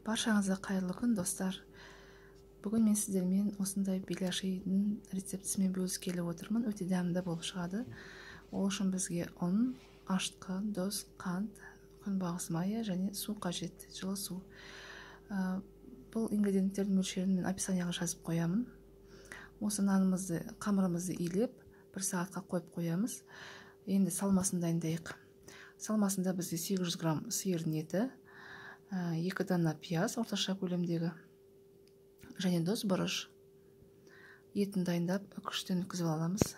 Баршаңызға қайырлы күн, достар. Бүгін мен сіздермен осындай беляшидің рецептісімен бөліскелі отырмын. Өте дәмді болып шығады. Ол үшін бізге ұн, ашытқы, тұз, қант, күнбағыс майы және су қажет, жылы су. Бұл ингредиенттердің мөлшерін мен описанияға жазып қоямын. Осы нанымызды, қамырымызды илеп, 1 сағатқа қойып қоямыз. Енді салмасын дайындайық. Салмасында бізде 800 грамм сиырдың еті, 2 дана пияз орташа көлемдегі және тұз, бұрыш. Етін дайындап күштен өткізіп аламыз.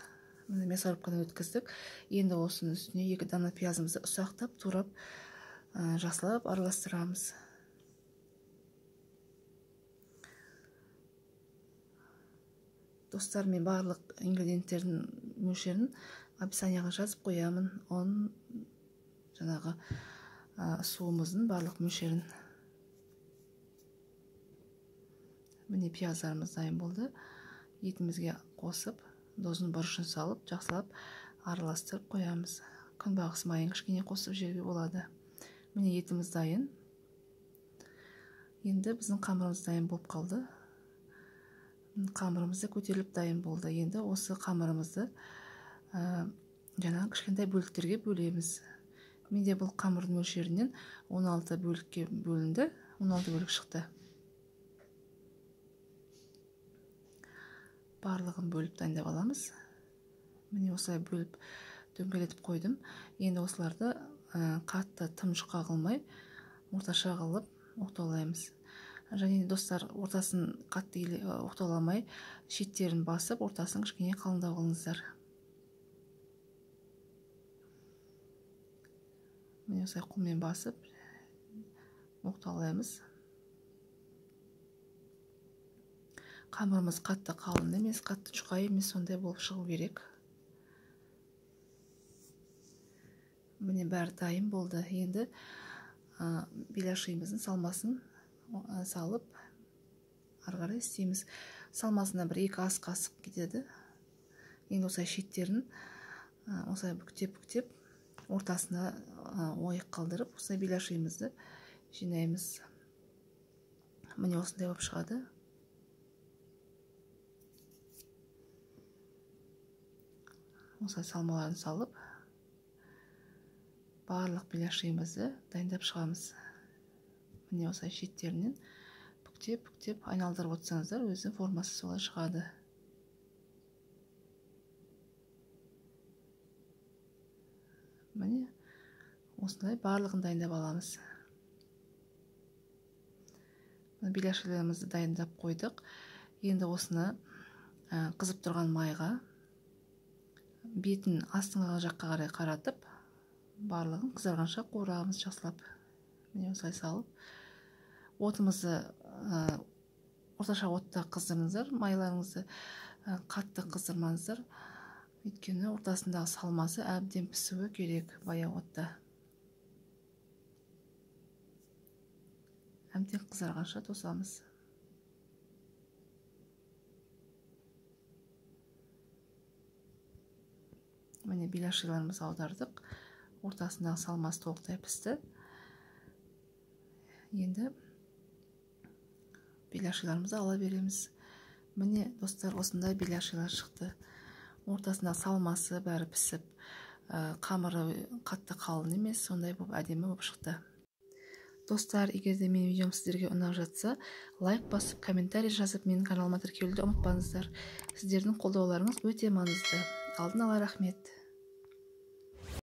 Міне мясорубкадан өткіздік. Енді осының үстіне 2 дана пиязымызды ұсақтап, турап, жақсылап араластырамыз. Достар, мен барлық ингредиенттердің мөлшерін описанияға жазып қоямын. Он жаңағы суымыздың барлық мөлшерін. Міне пияздарымыз дайын болды. Етімізге қосып, тұзын, бұрышын салып, жақсылап араластырып қоямыз. Күнбағыс майын кішкене қосып жеуге болады. Міне етіміз дайын. Енді біздің қамырымыз дайын болып қалды. Қамырымызды көтеріліп дайын болды. Енді осы қамырымызды жаңағы кішкентай бөліктерге бөлеміз. Менде бұл қамырдың мөлшерінен 16 бөлікке бөлінді, 16 бөлік шықты. Барлығын бөліп дайындап аламыз. Міне осылай бөліп дөңгелетіп қойдым. Енді осыларды қатты тым жұқа қылмай, орташа қылып оқтаулаймыз. Және достар, ортасын қатты оқтауламай, шеттерін басып, ортасын кішкене қалыңдау қылыңыздар. Міне осылай қолмен басып оқтаулаймыз. Қамырымыз қатты қалың емес, қатты жұқа емес, сондай болып шығу керек. Міне бәрі дайын болды. Енді беляшиіміздің салмасын салып, ары қарай істейміз. Салмасына 1-2 ас қасық кетеді. Енді осылай шеттерін осылай бүктеп, ортасына ойық қалдырып, осылай беляшиімізді жинаймыз. Міне осындай болып шығады. Осылай салмаларын салып, барлық беляшиімізді дайындап шығамыз. Міне осылай шеттерінен бүктеп айналдырып отырсаңыздар, өзі формасы солай шығады. Міне осылай барлығын дайындап аламыз. Беляшилерімізді дайындап қойдық. Енді осыны қызып тұрған майға бетін астыңғы жаққа қарай қаратып, барлығын қызарғанша қуырамыз жақсылап. Міне осылай салып, отымызды орташа отта қыздырыңыздар, майларыңызды қатты қыздырмаңыздар. Өйткені ортасындағы салмасы әбден пісуі керек баяу отта. Әбден қызарғанша тосамыз. Міне беляшиларымызды аудардық. Ортасындағы салмасы толықтай пісті. Енді беляшиларымызды ала береміз. Міне достар, осындай беляшилар шықты. Ортасындағы салмасы бәрі пісіп, қамыры қатты қалың емес, сондай болып әдемі болып шықты. Достар, егер де менің видеом сіздерге ұнап жатса, лайк басып, комментарий жазып, менің каналыма тіркелуді ұмытпаңыздар. Сіздердің қолдауларыңыз өте маңызды. Алдын ала рахмет.